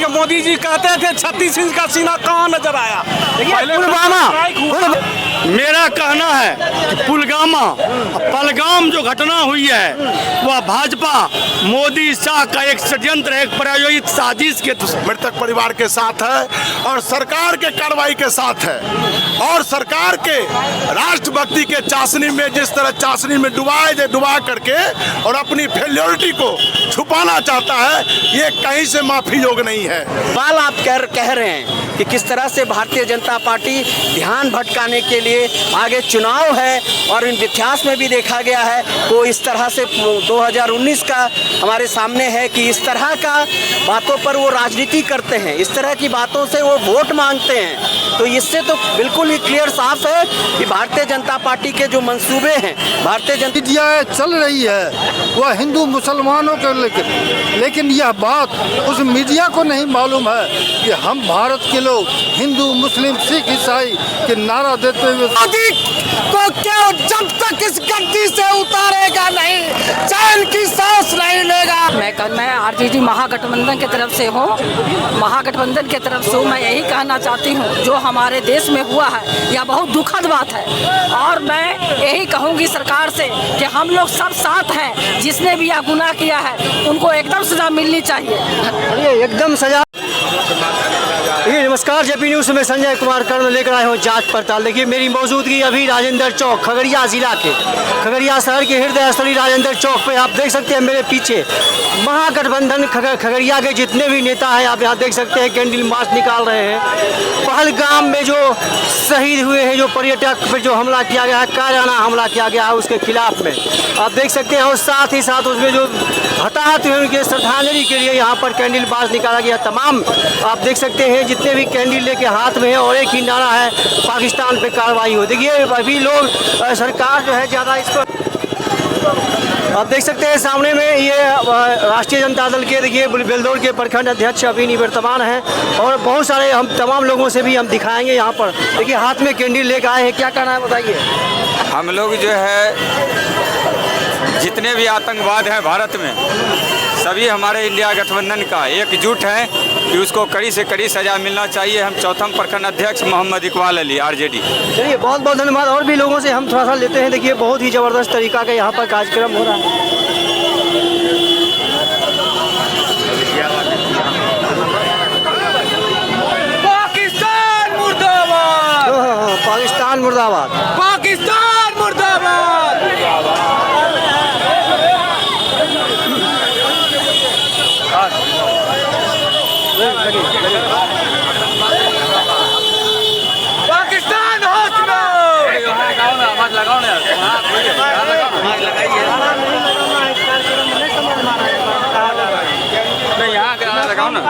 कि मोदी जी कहते थे 36 इंच का सीना कहाँ नजर आया। मेरा कहना है कि पुलवामा पहलगाम जो घटना हुई है वह भाजपा मोदी शाह का एक षड्यंत्र, एक प्रायोजित साजिश के मृतक परिवार के साथ है और सरकार के कार्रवाई के साथ है। और सरकार के राष्ट्रभक्ति के चाशनी में जिस तरह चाशनी में डुबा करके और अपनी फेल्योरिटी को छुपाना चाहता है, ये कहीं से माफी योग नहीं है। बाल आप कह रहे हैं कि किस तरह से भारतीय जनता पार्टी ध्यान भटकाने के लिए आगे चुनाव है और इन इतिहास में भी देखा गया है वो इस तरह से 2019 का हमारे सामने है कि इस तरह का बातों पर वो राजनीति करते हैं, इस तरह की बातों से वो वोट मांगते हैं। तो इससे तो बिल्कुल ही क्लियर साफ है कि भारतीय जनता पार्टी के जो मंसूबे हैं, भारतीय जनता मीडिया चल रही है वह हिंदू मुसलमानों के लेकिन यह बात उस मीडिया को नहीं मालूम है कि हम भारत के लोग हिंदू मुस्लिम सिख ईसाई के नारा देते हुए मोदी को क्यों जब तक इस गद्दी से उतारेगा नहीं, चैन की सांस नहीं लेगा। मैं आरजेडी महागठबंधन की तरफ से हूँ, महागठबंधन की तरफ से मैं यही कहना चाहती हूँ जो हमारे देश में हुआ है यह बहुत दुखद बात है और मैं यही कहूँगी सरकार से कि हम लोग सब साथ हैं, जिसने भी यह गुनाह किया है उनको एकदम सजा मिलनी चाहिए, एकदम सजा। नमस्कार, जेपी न्यूज़ में संजय कुमार कर्ण लेकर आए हूँ जांच पड़ताल। देखिए मेरी मौजूदगी अभी राजेंद्र चौक खगड़िया जिला के खगड़िया शहर के हृदय स्थली राजेंद्र चौक पे आप देख सकते हैं मेरे पीछे महागठबंधन खगड़िया के जितने भी नेता हैं आप यहाँ देख सकते हैं कैंडल मार्च निकाल रहे हैं। पहलगाम में जो शहीद हुए हैं, जो पर्यटक पर जो हमला किया गया है, कायराना हमला किया गया है, उसके खिलाफ में आप देख सकते हैं और साथ ही साथ उसमें जो हताहत हुए उनके श्रद्धांजलि के लिए यहाँ पर कैंडल मार्च निकाला गया। तमाम आप देख सकते हैं जितने भी कैंडल लेके हाथ में है और एक ही नारा है पाकिस्तान पे कार्रवाई हो। देखिए अभी लोग सरकार जो है ज़्यादा इस पर आप देख सकते हैं सामने में ये राष्ट्रीय जनता दल के देखिए बेलदौर के प्रखंड अध्यक्ष अभी निवर्तमान हैं और बहुत सारे हम तमाम लोगों से भी हम दिखाएंगे यहाँ पर। देखिए हाथ में कैंडल लेकर आए हैं, क्या कहना है बताइए। हम लोग जो है जितने भी आतंकवाद हैं भारत में सभी हमारे इंडिया गठबंधन का एकजुट है कि उसको कड़ी से कड़ी सजा मिलना चाहिए। हम चौथम प्रखंड अध्यक्ष मोहम्मद इकबाल अली आरजेडी। चलिए बहुत बहुत धन्यवाद। और भी लोगों से हम थोड़ा सा लेते हैं। देखिए बहुत ही ज़बरदस्त तरीका का यहाँ पर कार्यक्रम हो रहा है। पाकिस्तान मुर्दाबाद, पाकिस्तान मुर्दाबाद, पाकिस्तान मुर्दाबाद। पाकिस्तान होश में आवाज लगाओ ना यहाँ लगाओ ना।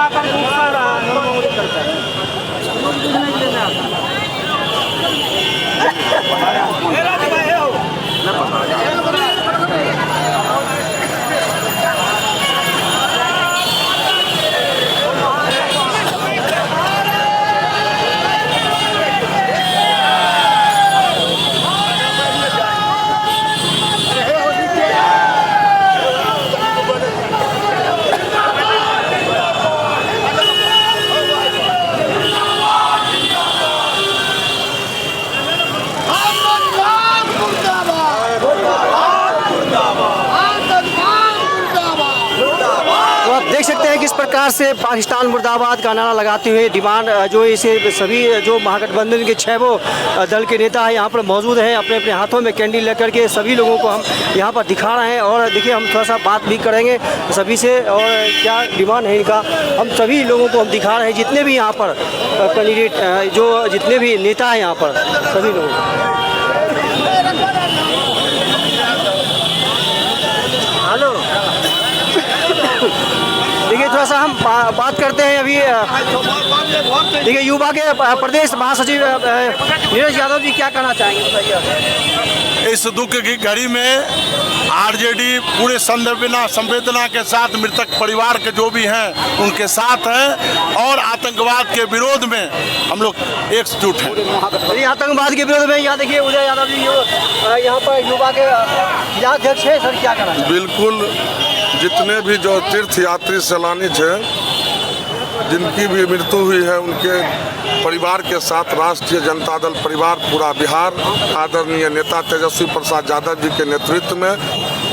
देख सकते हैं किस प्रकार से पाकिस्तान मुर्दाबाद का नारा लगाते हुए डिमांड जो इसे सभी जो महागठबंधन के 6 दल के नेता हैं यहाँ पर मौजूद हैं, अपने अपने हाथों में कैंडल लेकर के सभी लोगों को हम यहाँ पर दिखा रहे हैं। और देखिए हम थोड़ा सा बात भी करेंगे सभी से और क्या डिमांड है इनका, हम सभी लोगों को हम दिखा रहे हैं जितने भी यहाँ पर कैंडिडेट जो जितने भी नेता हैं यहाँ पर सभी लोग। हेलो देखिए थोड़ा सा हम बात करते हैं अभी। देखिए युवा के प्रदेश महासचिव नीरज यादव जी क्या कहना चाहेंगे बताइए। इस दुख की घड़ी में आरजेडी पूरे संवेदना के साथ मृतक परिवार के जो भी हैं उनके साथ हैं और आतंकवाद के विरोध में हम लोग एकजुट हैं। आतंकवाद के विरोध में यहाँ देखिए उदय यादव जी यहाँ पर युवा के जिलाध्यक्ष है, सर क्या कहना। बिल्कुल जितने भी जो तीर्थ यात्री सैलानी थे जिनकी भी मृत्यु हुई है उनके परिवार के साथ राष्ट्रीय जनता दल परिवार पूरा बिहार आदरणीय नेता तेजस्वी प्रसाद यादव जी के नेतृत्व में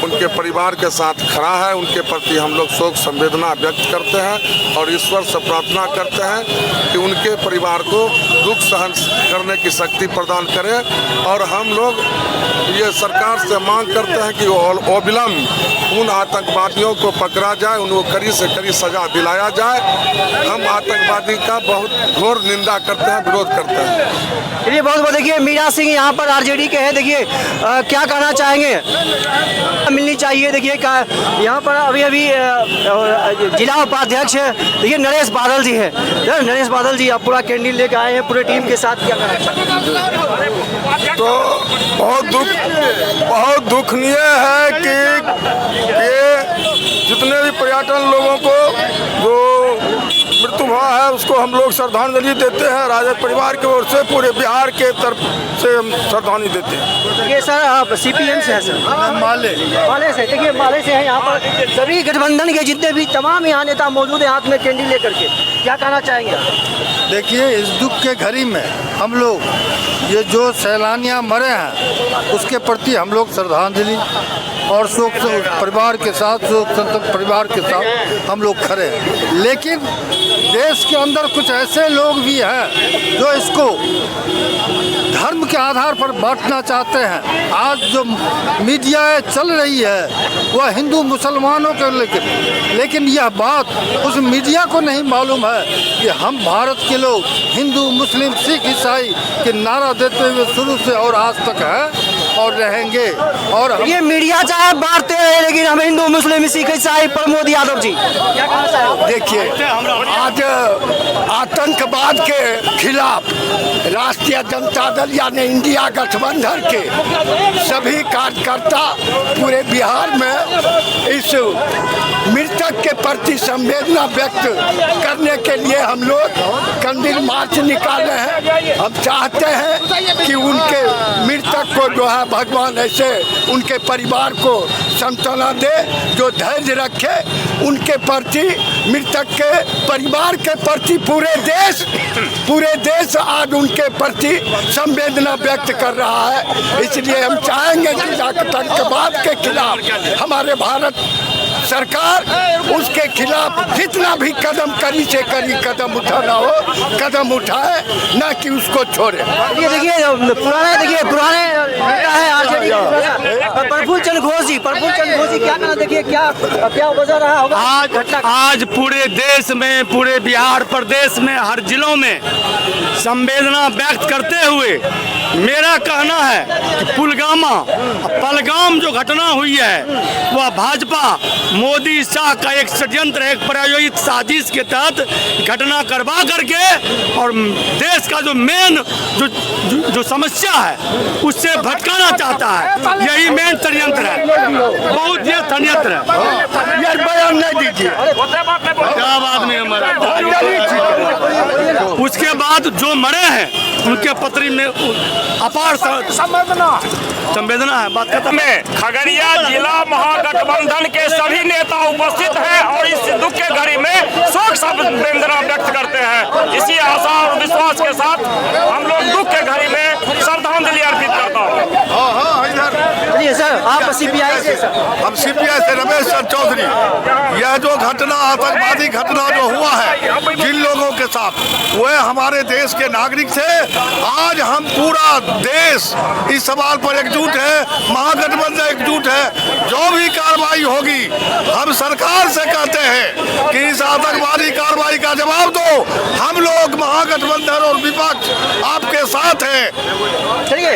उनके परिवार के साथ खड़ा है। उनके प्रति हम लोग शोक संवेदना व्यक्त करते हैं और ईश्वर से प्रार्थना करते हैं कि उनके परिवार को दुख सहन करने की शक्ति प्रदान करें। और हम लोग ये सरकार से मांग करते हैं कि अविलंब उन आतंकवादियों को पकड़ा जाए, उनको कड़ी से कड़ी सजा दिलाया जाए। हम आतंकवादी का बहुत घोर निंदा करते हैं, विरोध करते हैं। चलिए बहुत बहुत देखिए मीरा सिंह यहाँ पर आरजेडी के हैं। देखिए क्या कहना चाहेंगे मिलनी चाहिए। देखिए यहाँ पर अभी जिला उपाध्यक्ष देखिए नरेश बादल जी है। नरेश बादल जी आप पूरा कैंडल लेकर आए हैं पूरे टीम के साथ, क्या कहना चाहेंगे? तो बहुत दुखनीय है कि जितने भी पर्यटन लोगों को जो मृत्यु हुआ है उसको हम लोग श्रद्धांजलि देते हैं। राजद परिवार की ओर से पूरे बिहार के तरफ से हम श्रद्धांजलि देते हैं। ये सर आप सीपीएम से हैं सर? माले से। देखिए माले से हैं। यहाँ पर सभी गठबंधन के जितने भी तमाम यहाँ नेता मौजूद हैं हाथ में कैंडल लेकर के, क्या कहना चाहेंगे? देखिए इस दुख के घड़ी में हम लोग ये जो सैलानियाँ मरे हैं उसके प्रति हम लोग श्रद्धांजलि और शोक परिवार के साथ शोक संतप्त परिवार के साथ हम लोग खड़े हैं। लेकिन देश के अंदर कुछ ऐसे लोग भी हैं जो इसको धर्म के आधार पर बांटना चाहते हैं। आज जो मीडिया चल रही है वह हिंदू मुसलमानों के लेकिन यह बात उस मीडिया को नहीं मालूम है कि हम भारत के लोग हिंदू मुस्लिम सिख ईसाई के नारा देते हुए शुरू से और आज तक है और रहेंगे। और ये मीडिया चाहे बांटते रहे लेकिन हम हिंदू मुस्लिम सिख ईसाई प्रमोद यादव जी क्या कहना चाहेंगे? देखिए आज आतंकवाद के खिलाफ राष्ट्रीय जनता दल यानी इंडिया गठबंधन के सभी कार्यकर्ता पूरे बिहार में इस मृतक के प्रति संवेदना व्यक्त करने के लिए हम लोग कैंडल मार्च निकाले हैं। हम चाहते हैं कि उनके मृतक को जो है भगवान ऐसे उनके परिवार को सांत्वना दे, जो धैर्य रखे उनके प्रति, मृतक के परिवार के प्रति पूरे देश आज उनके प्रति संवेदना व्यक्त कर रहा है। इसलिए हम चाहेंगे कि आतंकवाद के खिलाफ हमारे भारत सरकार उसके खिलाफ जितना भी कदम कड़ी से कड़ी कदम उठाना हो कदम उठाए, न कि उसको छोड़े। ये देखिए पुराने नेता है आरजेडी प्रफुल्ल चंद्र घोष जी क्या कहना? देखिए क्या वजह रहा होगा आज पूरे देश में, पूरे बिहार प्रदेश में, हर जिलों में संवेदना व्यक्त करते हुए मेरा कहना है कि पहलगाम जो घटना हुई है वह भाजपा मोदी शाह का एक षड्यंत्र, एक प्रायोजित साजिश के तहत घटना करवा करके और देश का जो मेन जो समस्या है उससे भटकाना चाहता है। यही मेन षड्यंत्र है, बहुत ये षड्यंत्र है। यार बयान नहीं दीजिए, क्या बात नहीं हमारा। उसके बाद जो मरे हैं उनके पत्री में अपार संवेदना है। बात खत्म है। खगड़िया जिला महागठबंधन के सभी नेता उपस्थित हैं और इस दुख के घड़ी में शोक संवेदना व्यक्त करते हैं। इसी आशा और विश्वास के साथ हम लोग दुख के घड़ी में श्रद्धांजलि अर्पित करता हूँ। सर आप सीपीआई से? हम सीपीआई से रमेश चंद्र चौधरी। यह जो घटना आतंकवादी घटना जो हुआ है जिन लोगों के साथ, वह हमारे देश के नागरिक थे। आज हम पूरा देश इस सवाल पर एकजुट है, महागठबंधन एकजुट है। जो भी कार्रवाई होगी हम सरकार से कहते हैं कि इस आतंकवादी कार्रवाई का जवाब दो। हम लोग महागठबंधन और विपक्ष आपके साथ है। चलिए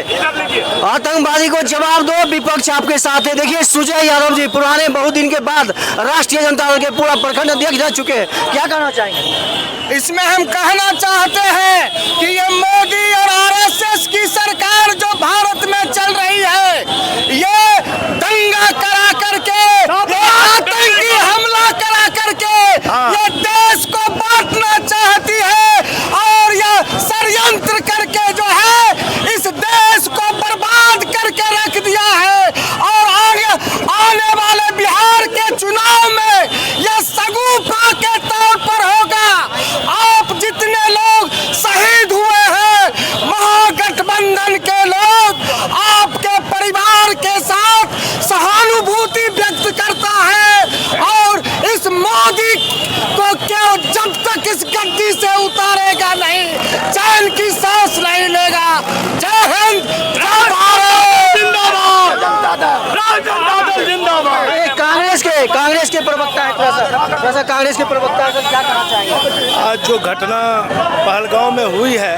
आतंकवादी को जवाब दो, विपक्ष आपके साथ है। देखिए सुजय यादव जी पुराने बहुत दिन के बाद राष्ट्रीय जनता दल के पूरा प्रखंड अध्यक्ष रह चुके हैं, क्या कहना चाहेंगे? इसमें हम कहना चाहते हैं कि ये मोदी और आरएसएस की सरकार जो भारत में चल रही है, ये दंगा करा करके, ये आतंकी हमला करा करके ये देश को बांटना चाहती है और ये षड्यंत्र करके जो है इस देश को बर्बाद करके रख दिया है। और आने वाले बिहार के चुनाव में यह सगुफा के तौर पर होगा किस गद्दी से उतारेगा नहीं, चैन की सांस नहीं लेगा। जय हिंद, जय भारत, जिंदाबाद, जिंदाबाद। कांग्रेस के प्रवक्ता है, थोड़ा सा कांग्रेस के प्रवक्ता है, क्या कहना चाहेंगे? आज जो घटना पहलगांव में हुई है,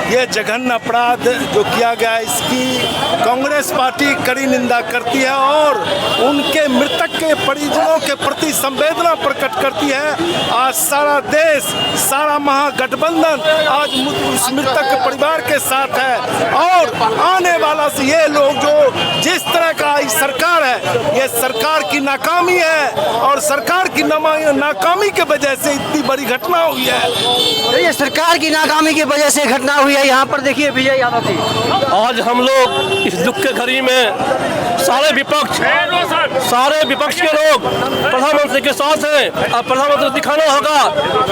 ये जघन्य अपराध जो किया गया, इसकी कांग्रेस पार्टी कड़ी निंदा करती है और उनके मृतक के परिजनों के प्रति संवेदना प्रकट करती है। आज सारा देश, सारा महागठबंधन आज उस मृतक के परिवार के साथ है और आने वाला से ये लोग जो जिस तरह का ये सरकार है, ये सरकार की नाकामी है और सरकार की नाकामी के वजह से इतनी बड़ी घटना हुई है। ये सरकार की नाकामी की वजह से घटना हुई है। यहाँ पर देखिए विजय यादव जी, आज हम लोग इस दुख के घड़ी में सारे विपक्ष के लोग प्रधानमंत्री के साथ हैं और प्रधानमंत्री दिखाना होगा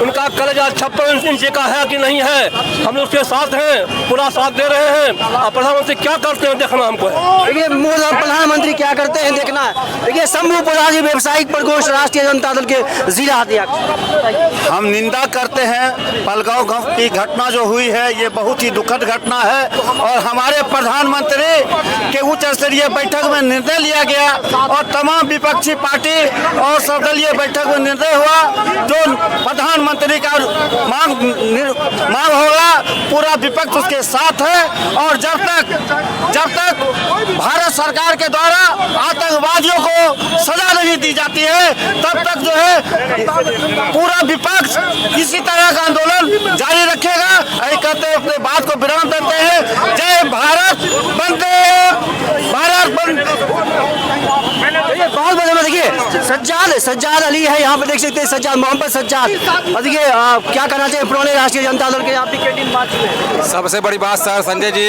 उनका कलेजा 56 इंच का है कि नहीं है। हम लोग उसके साथ हैं, पूरा साथ दे रहे हैं और प्रधानमंत्री क्या करते हैं देखना हमको है। देखिए प्रधानमंत्री क्या करते हैं देखना है। देखिए शंभू पुजारी व्यावसायिक प्रकोष्ठ राष्ट्रीय जनता दल के जिला अध्यक्ष। हम निंदा करते हैं पहलगांव की घटना जो हुई है, ये बहुत ही दुखद घटना है और हमारे प्रधानमंत्री के उच्च स्तरीय बैठक में निर्णय लिया गया और तमाम विपक्षी पार्टी और सर्वदलीय बैठक में निर्णय हुआ जो प्रधानमंत्री का मांग होगा, पूरा विपक्ष उसके साथ है। और जब तक भारत सरकार के द्वारा आतंकवादियों को सजा नहीं दी जाती है, तब तक जो है पूरा विपक्ष इसी तरह का आंदोलन जारी रखेगा। ऐसे करते अपने बात को विराम देते हैं। जय भारत, वंदे भारत। बहुत बड़े में देखिए सज्जाद अली है, यहाँ पे देख सकते हैं सज्जाद मोहम्मद सज्जाद। और देखिए क्या कहना चाहिए पुराने राष्ट्रीय जनता दल के आप भी कैंटीन मार्च में? सबसे बड़ी बात सर संजय जी,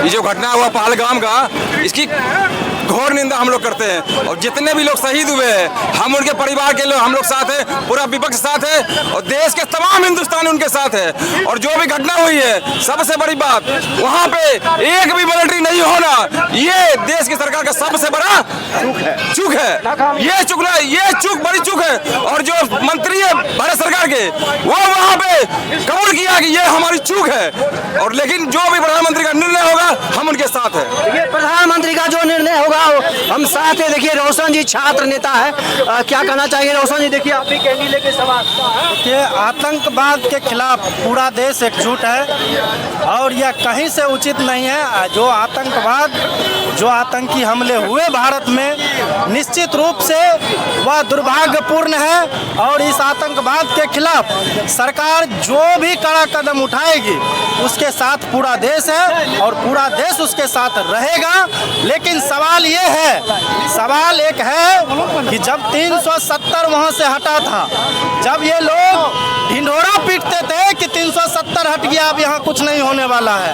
ये जो घटना हुआ पहलगाम का, इसकी घोर निंदा हम लोग करते हैं और जितने भी लोग शहीद हुए हैं हम उनके परिवार के लोग हम लोग साथ हैं, पूरा विपक्ष साथ है और देश के तमाम हिंदुस्तानी उनके साथ है। और जो भी घटना हुई है, सबसे बड़ी बात वहाँ पे एक भी मिलिट्री नहीं होना, ये देश की सरकार का सबसे बड़ा चूक है। ये चूक बड़ी चूक है और जो मंत्री है भारत सरकार के, वो वहाँ पे कबूल किया कि ये हमारी चूक है। और लेकिन जो भी प्रधानमंत्री का निर्णय होगा हम उनके साथ है। देखिए प्रधानमंत्री का जो निर्णय होगा हम साथ हैं। देखिए रोशन जी छात्र नेता है, क्या कहना चाहिए रोशन जी? देखिए आप भी कैंडी लेके सवाल। देखिए आतंकवाद के खिलाफ पूरा देश एकजुट है और यह कहीं से उचित नहीं है। जो आतंकी हमले हुए भारत में, निश्चित रूप से वह दुर्भाग्यपूर्ण है और इस आतंकवाद के खिलाफ सरकार जो भी कड़ा कदम उठाएगी उसके साथ पूरा देश है और पूरा देश उसके साथ रहेगा। लेकिन सवाल एक है कि जब 370 वहां से हटा था, जब ये लोग ढिंढोरा पीटते थे कि 370 हट गया, अब यहाँ कुछ नहीं होने वाला है,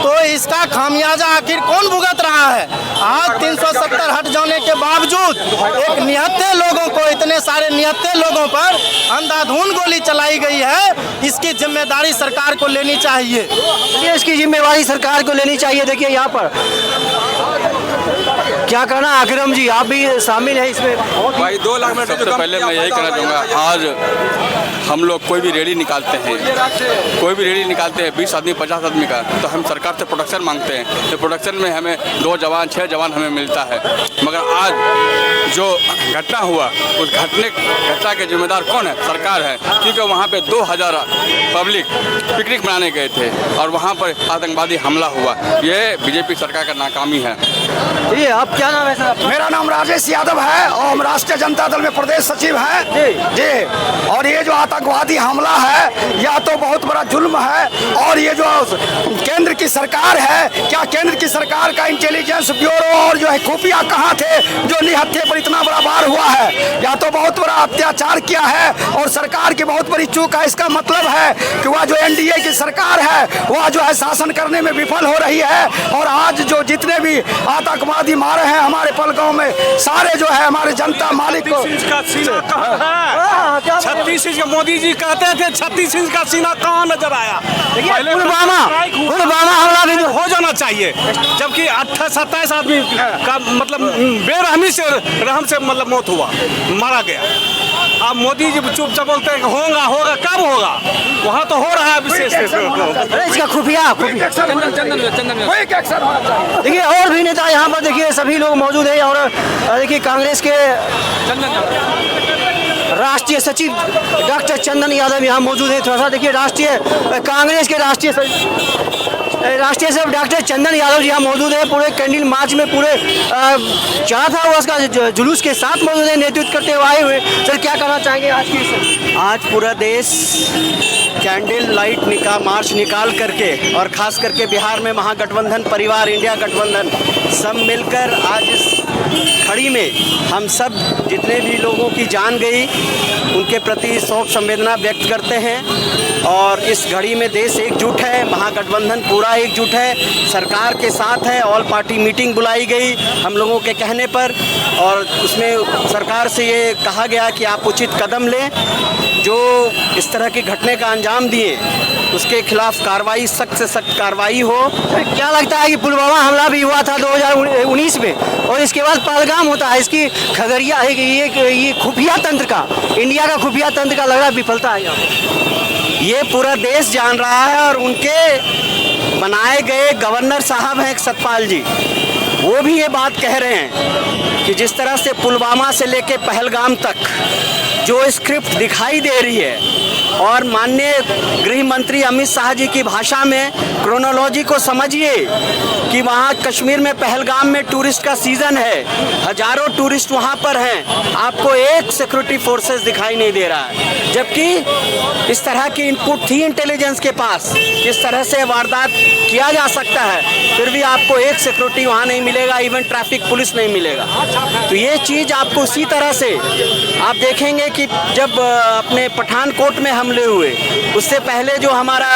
तो इसका खामियाजा आखिर कौन भुगत रहा है? आज 370 हट जाने के बावजूद एक निहत्थे लोगों को, इतने सारे निहत्थे लोगों पर अंधाधुंध गोली चलाई गई है। इसकी जिम्मेदारी सरकार को लेनी चाहिए। इसकी जिम्मेवारी सरकार को लेनी चाहिए। देखिए यहाँ पर क्या कहना अकरम जी, आप भी शामिल हैं इसमें? भाई 2 लाख में सबसे पहले मैं यही कहना चाहूँगा, आज हम लोग कोई भी रैली निकालते हैं 20 आदमी 50 आदमी का, तो हम सरकार से प्रोडक्शन मांगते हैं। तो प्रोडक्शन में हमें 2 जवान 6 जवान हमें मिलता है। मगर आज जो घटना हुआ, उस घटना के जिम्मेदार कौन है? सरकार है, क्योंकि वहाँ पे 2000 पब्लिक पिकनिक मनाने गए थे और वहाँ पर आतंकवादी हमला हुआ। ये बीजेपी सरकार का नाकामी है। ये आप क्या नाम है सर? मेरा नाम राजेश यादव है और हम राष्ट्रीय जनता दल में प्रदेश सचिव हैं जी। और ये जो आतंकवादी हमला है, यह तो बहुत बड़ा जुल्म है। और ये जो केंद्र की सरकार है, क्या केंद्र की सरकार का इंटेलिजेंस ब्यूरो और जो है खुफिया कहाँ थे जो निहत्थे पर इतना बड़ा वार हुआ है? यह तो बहुत बड़ा अत्याचार किया है और सरकार की बहुत बड़ी चूक है। इसका मतलब है कि वह जो एनडीए की सरकार है, वह जो है शासन करने में विफल हो रही है। और आज जो जितने भी आतंकवादी मारे हैं हमारे पहलगांव में, सारे जो है हमारे जनता मालिक को 36 इंच का मोदी जी कहते थे, 36 इंच का सीना कहाँ नजर आया? पुलवामा हमला भी हो जाना चाहिए, जबकि 28-27 आदमी का मतलब बेरहमी से रहम से मतलब मौत हुआ, मारा गया। अब मोदी जी चुपचाप बोलते हैं कि होगा होगा, कब होगा? वहाँ तो हो रहा है विशेष। इसका खुफिया देखिए और भी नेता यहाँ पर देखिए सभी लोग मौजूद है। और देखिए कांग्रेस के राष्ट्रीय सचिव डॉक्टर चंदन यादव यहाँ मौजूद है। थोड़ा सा देखिए कांग्रेस के राष्ट्रीय सचिव डॉक्टर चंदन यादव जी यहाँ मौजूद है। पूरे कैंडल मार्च में पूरे चला था वो उसका जुलूस के साथ मौजूद है, नेतृत्व करते हुए आए हुए। सर क्या कहना चाहेंगे आज की? आज पूरा देश कैंडल लाइट मार्च निकाल करके और ख़ास करके बिहार में महागठबंधन परिवार इंडिया गठबंधन सब मिलकर आज इस खड़ी में हम सब जितने भी लोगों की जान गई उनके प्रति शोक संवेदना व्यक्त करते हैं। और इस घड़ी में देश एकजुट है, महागठबंधन पूरा एकजुट है, सरकार के साथ है। ऑल पार्टी मीटिंग बुलाई गई हम लोगों के कहने पर और उसमें सरकार से ये कहा गया कि आप उचित कदम लें। जो इस तरह की घटने का अंजाम दिए उसके खिलाफ कार्रवाई, सख्त से सख्त कार्रवाई हो। क्या लगता है कि पुलवामा हमला भी हुआ था 2019 में और इसके बाद पहलगाम होता है, इसकी खगड़िया ये खुफिया तंत्र का, इंडिया का खुफिया तंत्र का लग रहा है विफलता है यहाँ पर। ये पूरा देश जान रहा है और उनके बनाए गए गवर्नर साहब हैं सतपाल जी, वो भी ये बात कह रहे हैं कि जिस तरह से पुलवामा से लेके पहलगाम तक जो स्क्रिप्ट दिखाई दे रही है और माननीय गृह मंत्री अमित शाह जी की भाषा में क्रोनोलॉजी को समझिए कि वहाँ कश्मीर में पहलगाम में टूरिस्ट का सीज़न है, हजारों टूरिस्ट वहाँ पर हैं, आपको एक सिक्योरिटी फोर्सेस दिखाई नहीं दे रहा है। जबकि इस तरह की इनपुट थी इंटेलिजेंस के पास, इस तरह से वारदात किया जा सकता है, फिर भी आपको एक सिक्योरिटी वहाँ नहीं मिलेगा, इवन ट्रैफिक पुलिस नहीं मिलेगा। तो ये चीज़ आपको उसी तरह से आप देखेंगे कि जब अपने पठानकोट में हमले हुए उससे पहले जो हमारा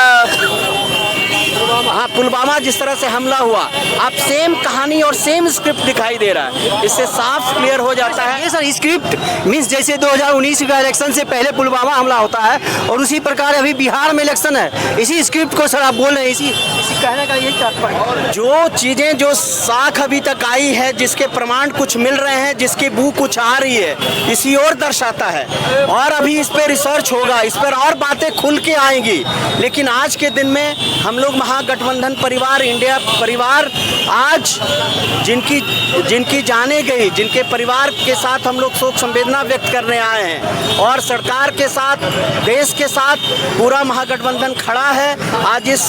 पुलवामा जिस तरह से हमला हुआ, आप सेम कहानी और सेम स्क्रिप्ट दिखाई दे रहा है। इससे साफ क्लियर हो जाता है। ये सर स्क्रिप्ट मीन्स जैसे 2019 का इलेक्शन से पहले पुलवामा हमला होता है और उसी प्रकार अभी बिहार में इलेक्शन है, इसी स्क्रिप्ट को सर आप बोल रहे हैं, इसी कहने का यही तात्पर्य। जो चीज़ें जो साख अभी तक आई है, जिसके प्रमाण कुछ मिल रहे हैं, जिसकी बू कुछ आ रही है, इसी और दर्शाता है। और अभी इस पर रिसर्च होगा, इस पर और बातें खुल के आएंगी। लेकिन आज के दिन में हम लोग महागठबंधन परिवार इंडिया परिवार आज जिनकी जाने गई, जिनके परिवार के साथ हम लोग शोक संवेदना व्यक्त करने आए हैं और सरकार के साथ, देश के साथ पूरा महागठबंधन खड़ा है। आज इस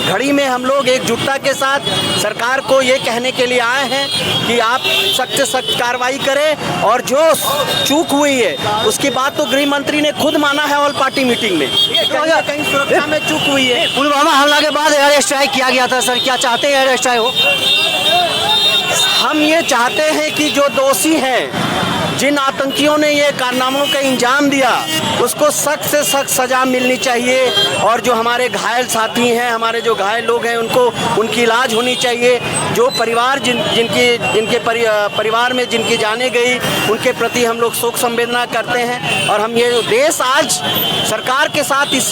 घड़ी में हम लोग एकजुटता के साथ सरकार को ये कहने के लिए आए हैं कि आप सख्त से सख्त कार्रवाई करें। और जो चूक हुई है उसकी बात तो गृह मंत्री ने खुद माना है ऑल पार्टी मीटिंग में, कहीं सुरक्षा में चूक हुई है। पुलवामा हमला के बाद एयर स्ट्राइक किया गया था सर, क्या चाहते हैं एयर स्ट्राइक हो? हम ये चाहते हैं कि जो दोषी हैं, जिन आतंकियों ने ये कारनामों का इंजाम दिया, उसको सख्त से सख्त सज़ा मिलनी चाहिए। और जो हमारे घायल साथी हैं, हमारे जो घायल लोग हैं, उनकी इलाज होनी चाहिए। जो परिवार जिनके परिवार में जिनकी जाने गई, उनके प्रति हम लोग शोक संवेदना करते हैं। और हम ये देश आज सरकार के साथ इस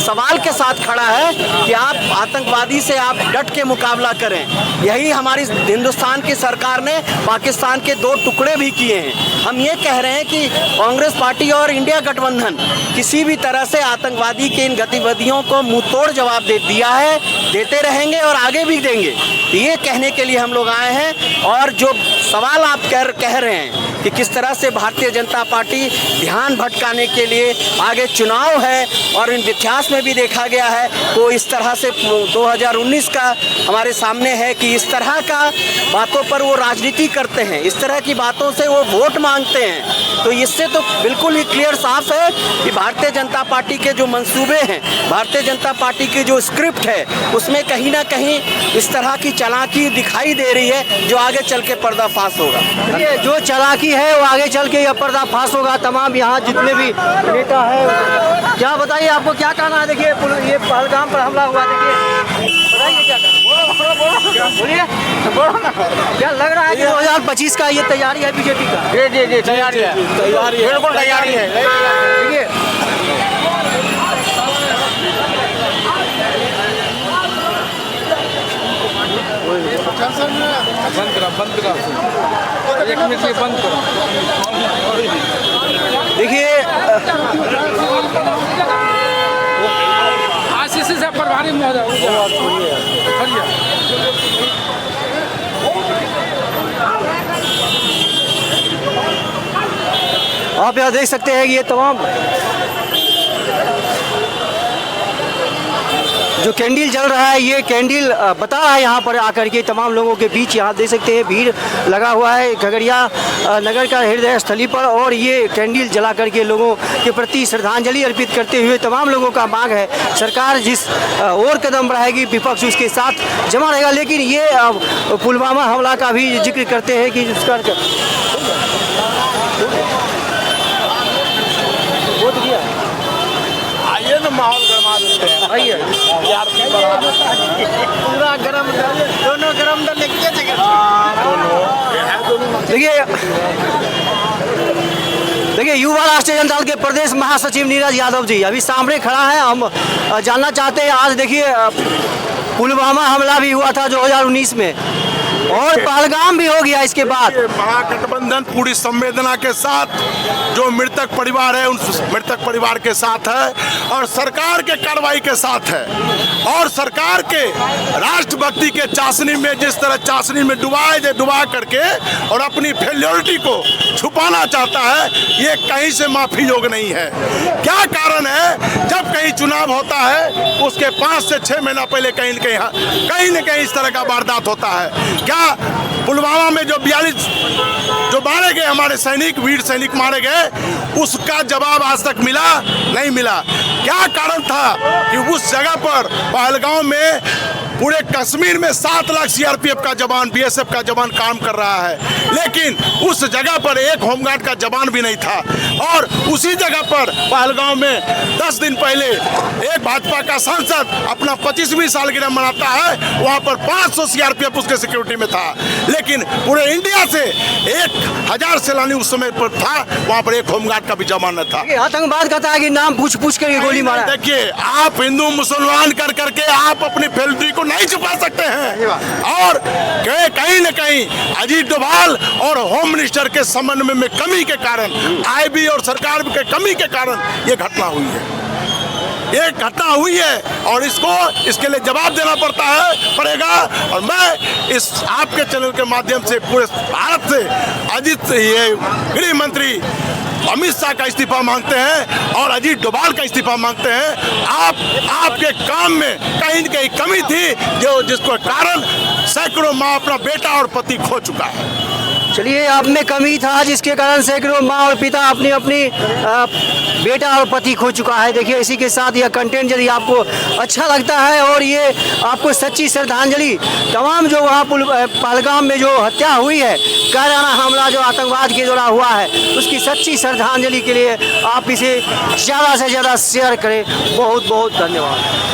सवाल के साथ खड़ा है कि आप आतंकवादी से आप डट के मुकाबला करें। यही हमारी हिंदुस्तान की सरकार ने पाकिस्तान के 2 टुकड़े भी किए हैं। हम ये कह रहे हैं कि कांग्रेस पार्टी और इंडिया गठबंधन किसी भी तरह से आतंकवादी के इन गतिविधियों को मुंह तोड़ जवाब दिया है, देते रहेंगे और आगे भी देंगे। तो ये कहने के लिए हम लोग आए हैं। और जो सवाल आप कह रहे हैं कि किस तरह से भारतीय जनता पार्टी ध्यान भटकाने के लिए, आगे चुनाव है और इन इतिहास में भी देखा गया है, तो इस तरह से 2019 का हमारे सामने है कि इस तरह का बातों पर वो राजनीति करते हैं, इस तरह की बातों से वो वोट मांगते हैं। तो इससे तो बिल्कुल ही क्लियर साफ है कि भारतीय जनता पार्टी के जो मंसूबे हैं, भारतीय जनता पार्टी की जो स्क्रिप्ट है, उसमें कहीं ना कहीं इस तरह की चालाकी दिखाई दे रही है, जो आगे चल के पर्दाफाश होगा। ये जो चालाकी है वो आगे चल के यह पर्दाफाश होगा। तमाम यहाँ जितने भी नेता है, क्या बताइए, आपको क्या कहना है? देखिए ये पहलगाम पर हमला हुआ, देखिए बताइए क्या बोलिए, क्या लग रहा है कि 2025 का ये तैयारी है बीजेपी का? जी तैयारी है, बिल्कुल तैयारी है। देखिए बंद करा 1 मिनट बंद करो। आप यहाँ देख सकते हैं कि ये तमाम जो कैंडल जल रहा है, ये कैंडल बता रहा है यहाँ पर आकर के तमाम लोगों के बीच। यहाँ देख सकते हैं भीड़ लगा हुआ है खगड़िया नगर का हृदय स्थली पर, और ये कैंडल जला करके लोगों के प्रति श्रद्धांजलि अर्पित करते हुए तमाम लोगों का मांग है सरकार जिस और कदम बढ़ाएगी विपक्ष उसके साथ जमा रहेगा। लेकिन ये पुलवामा हमला का भी जिक्र करते हैं कि उसका आइए ना, माहौल गरमा देते हैं। आइए पूरा गरम दोनों गरम दल एक जगह। देखिए युवा राष्ट्रीय जनता दल के प्रदेश महासचिव नीरज यादव जी अभी सामने खड़ा है। हम जानना चाहते हैं, आज देखिए पुलवामा हमला भी हुआ था 2019 में और पहलगाम भी हो गया। इसके बाद महागठबंधन पूरी संवेदना के साथ जो मृतक परिवार है उन मृतक परिवार के साथ है और सरकार के कार्रवाई के साथ है, और सरकार के राष्ट्रभक्ति के चाशनी में जिस तरह चाशनी में डुबा करके और अपनी फेल्योरिटी को छुपाना चाहता है, ये कहीं से माफी योग नहीं है। क्या कारण है? जब कहीं चुनाव होता है उसके 5 से 6 महीना पहले कहीं न कहीं इस तरह का वारदात होता है। क्या पुलवामा में जो 42 जो मारे गए हमारे सैनिक, वीर सैनिक मारे गए, उसका जवाब आज तक मिला नहीं मिला। क्या कारण था कि उस जगह पर पहलगाम में पूरे कश्मीर में 7 लाख सीआरपीएफ का जवान, बीएसएफ का जवान काम कर रहा है, लेकिन उस जगह पर एक होमगार्ड का जवान भी नहीं था। और उसी जगह पर पहलगाम में 10 दिन पहले एक भाजपा का सांसद अपना 25वीं सालगिरह मनाता है, वहां पर 500 सीआरपीएफ उसके सिक्योरिटी में था, लेकिन पूरे इंडिया से 1000 सैलानी उस समय पर था, वहां पर एक होमगार्ड का भी जवान न था। आतंकवाद कहता है कि नाम पूछ करके गोली मारा। देखिए, आप हिंदू मुसलमान कर करके आप अपनी फेल्टी को नहीं छुपा सकते हैं, और कहीं न कहीं अजीत डोभाल और होम मिनिस्टर के समन्वय में कमी के कारण, आईबी और सरकार के कमी के कारण ये घटना हुई है। ये घटना हुई है और इसके लिए जवाब देना पड़ेगा। और मैं इस आपके चैनल के माध्यम से पूरे भारत से गृह मंत्री अमित शाह का इस्तीफा मांगते हैं और अजीत डोभाल का इस्तीफा मांगते हैं। आपके काम में कहीं न कहीं कमी थी, जिसको कारण सैकड़ों माँ अपना बेटा और पति खो चुका है। चलिए, आप में कमी था जिसके कारण सैकड़ों माँ और पिता अपनी बेटा और पति खो चुका है। देखिए, इसी के साथ यह कंटेंट यदि आपको अच्छा लगता है और ये आपको सच्ची श्रद्धांजलि तमाम जो वहाँ पहलगाम में जो हत्या हुई है, कायराना हमला जो आतंकवाद के द्वारा हुआ है, उसकी सच्ची श्रद्धांजलि के लिए आप इसे ज़्यादा से ज़्यादा शेयर करें। बहुत बहुत धन्यवाद।